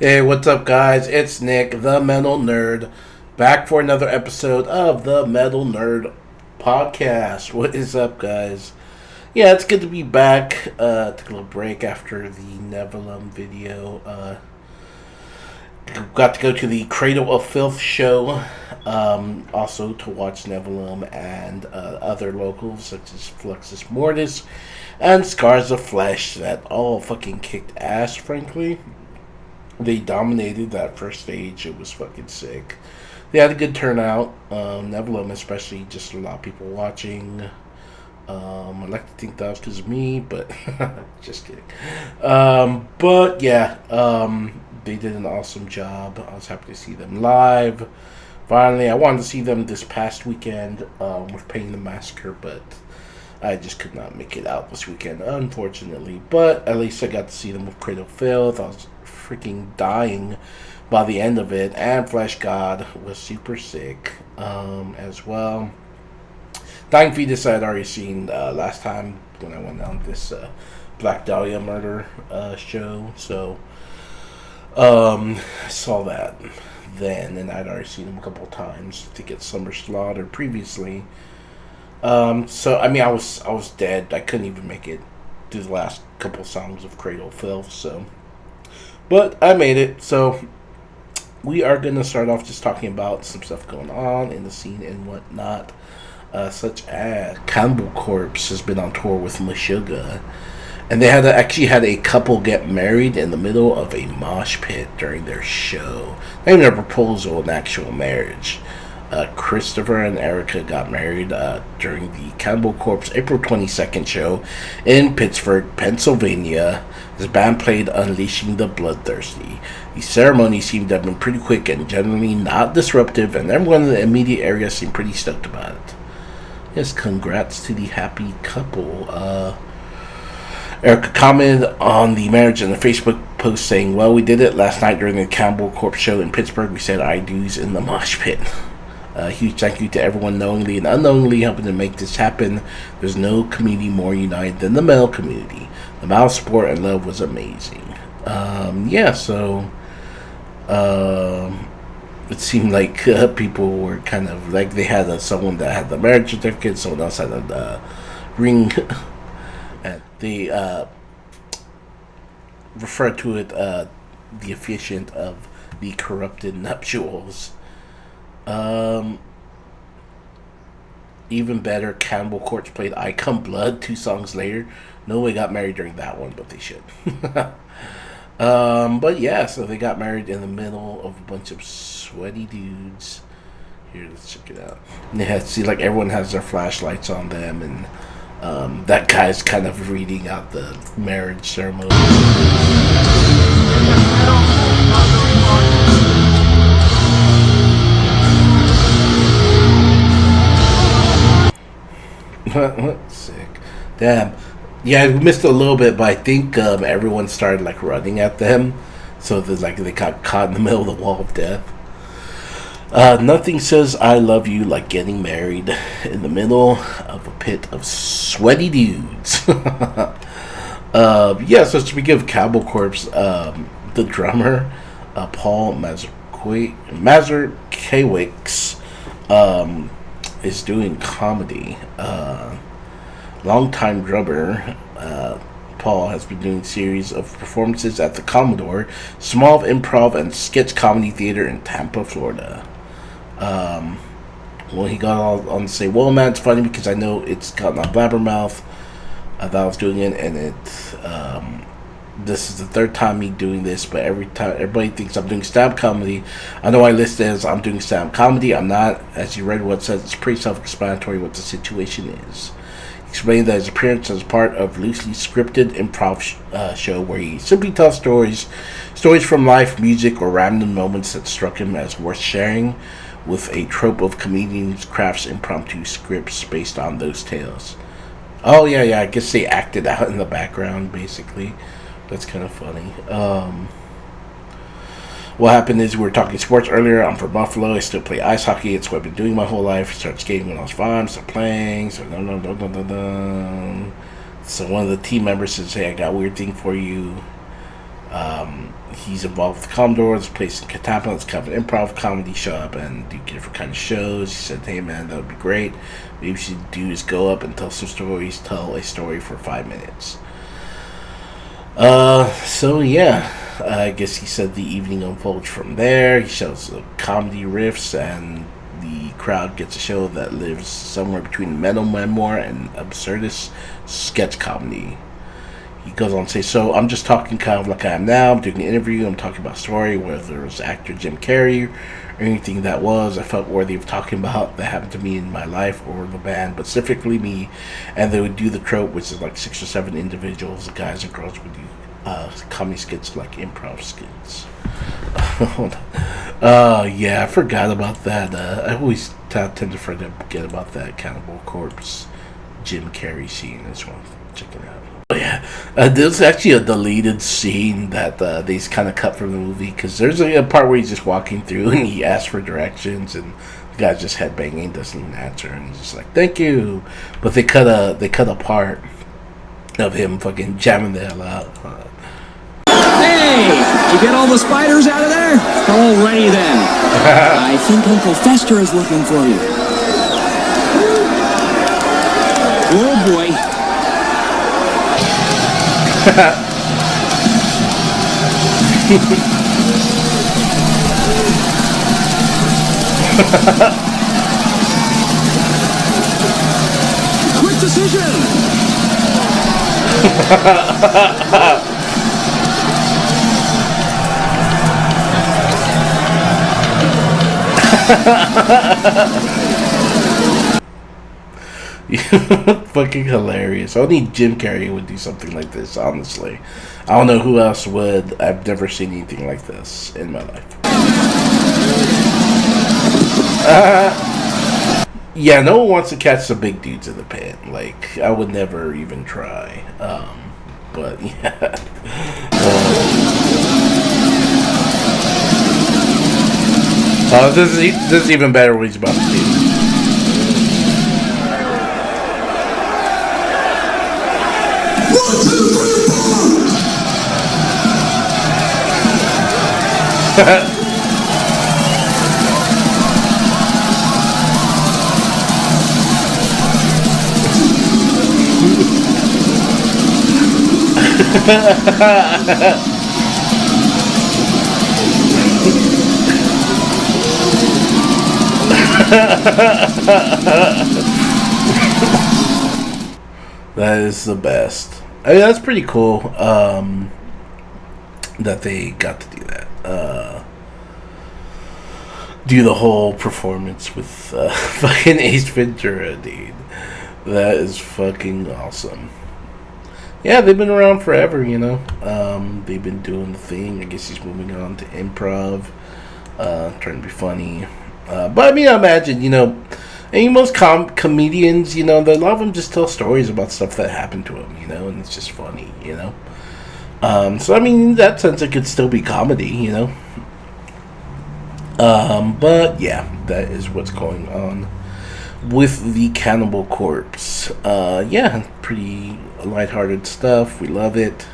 Hey, what's up, guys? It's Nick, the Metal Nerd, back for another episode of the Metal Nerd Podcast. What is up, guys? Yeah, it's good to be back. Took a little break after the Neverlum video. Got to go to the Cradle of Filth show. Also to watch Neverlum and other locals such as Fluxus Mortis and Scars of Flesh that all fucking kicked ass, frankly. They dominated that first stage. It was fucking sick. They had a good turnout. Nebulum, especially, just a lot of people watching. I like to think that was because of me, but just kidding. But yeah, they did an awesome job. I was happy to see them live. Finally, I wanted to see them this past weekend with Pain the Massacre, but I just could not make it out this weekend, unfortunately. But at least I got to see them with Cradle of Filth. I was freaking dying by the end of it, and Flesh God was super sick as well. Dying Fetus I had already seen last time when I went on this Black Dahlia murder show, so I saw that then, and I'd already seen him a couple of times to get Summer Slaughter previously. So I mean, I was dead. I couldn't even make it through the last couple of songs of Cradle of Filth, so. But I made it, so we are going to start off just talking about some stuff going on in the scene and whatnot, such as Cannibal Corpse has been on tour with Meshuggah, and they actually had a couple get married in the middle of a mosh pit during their show. Not even a proposal, an actual marriage. Christopher and Erica got married during the Cannibal Corpse April 22nd show in Pittsburgh, Pennsylvania. His band played Unleashing the Bloodthirsty. The ceremony seemed to have been pretty quick and generally not disruptive, and everyone in the immediate area seemed pretty stoked about it. Yes, congrats to the happy couple. Erica commented on the marriage in a Facebook post saying, "Well, we did it last night during the Cannibal Corpse show in Pittsburgh. We said I do's in the mosh pit." Huge thank you to everyone knowingly and unknowingly helping to make this happen. There's no community more united than the metal community. The amount of support and love was amazing. So it seemed like people were kind of like they had someone that had the marriage certificate, someone else had a ring, and they referred to it the officiant of the corrupted nuptials. Even better, Cannibal Corpse played I Come Blood 2 songs later. No way got married during that one, but they should. But yeah, so they got married in the middle of a bunch of sweaty dudes. Here, let's check it out. Yeah, see, like everyone has their flashlights on them, and that guy's kind of reading out the marriage ceremony. Sick. Damn. Yeah, I missed a little bit, but I think everyone started like running at them, so they got caught in the middle of the wall of death. Nothing says I love you like getting married in the middle of a pit of sweaty dudes. So speaking of Cannibal Corpse, the drummer, Paul Mazurkiewicz, is doing comedy. Longtime drummer Paul has been doing a series of performances at the Commodore, small improv and sketch comedy theater in Tampa, Florida. He got all on to say, "Well, man, it's funny because I know it's got my blabbermouth that I was doing it, and this is the third time me doing this, but every time everybody thinks I'm doing stand-up comedy. I know I list it as I'm doing stand-up comedy. I'm not. As you read what it says, it's pretty self-explanatory what the situation is." He explained that his appearance is part of loosely scripted improv show where he simply tells stories from life, music, or random moments that struck him as worth sharing, with a trope of comedians crafts impromptu scripts based on those tales. Oh yeah, I guess they acted out in the background, basically. That's kind of funny. What happened is we were talking sports earlier. I'm from Buffalo. I still play ice hockey. It's what I've been doing my whole life. I started skating when I was 5. Started playing. So So one of the team members says, "Hey, I got a weird thing for you." he's involved with Commodore. It's a place in Catapult. It's kind of an improv comedy shop and do different kind of shows. He said, hey man, that would be great. Maybe we should do is go up and tell some stories. Tell a story for 5 minutes. So yeah, I guess he said the evening unfolds from there. He shows the comedy riffs, and the crowd gets a show that lives somewhere between metal memoir and absurdist sketch comedy. He goes on to say, so I'm just talking kind of like I am now. I'm doing an interview. I'm talking about a story, whether it was actor Jim Carrey or anything that I felt worthy of talking about that happened to me in my life or the band, but specifically me. And they would do the trope, which is like 6 or 7 individuals, the guys and girls would do comedy skits, like improv skits. Hold on. Yeah, I forgot about that. I always tend to forget about that Cannibal Corpse Jim Carrey scene. I just want to check it out. Oh, yeah, there's actually a deleted scene that they kind of cut from the movie, because there's a part where he's just walking through and he asks for directions, and the guy's just headbanging, doesn't even answer, and he's just like, thank you. But they cut a part of him fucking jamming the hell out. Hey, you get all the spiders out of there? Alrighty then. I think Uncle Fester is looking for you. Oh boy. Quick decision! Fucking hilarious. Only Jim Carrey would do something like this, honestly. I don't know who else would. I've never seen anything like this in my life. Yeah, no one wants to catch the big dudes in the pit. Like, I would never even try. But yeah. This is even better what he's about to do. That is the best. I mean, that's pretty cool that they got to do that. Do the whole performance with fucking Ace Ventura, dude. That is fucking awesome. Yeah, they've been around forever, you know. They've been doing the thing. I guess he's moving on to improv, trying to be funny. But I mean, I imagine, you know, and most comedians, you know, a lot of them just tell stories about stuff that happened to them, you know, and it's just funny, you know. So I mean, in that sense, it could still be comedy, you know. But yeah, that is what's going on with the Cannibal Corpse. Yeah, pretty lighthearted stuff. We love it.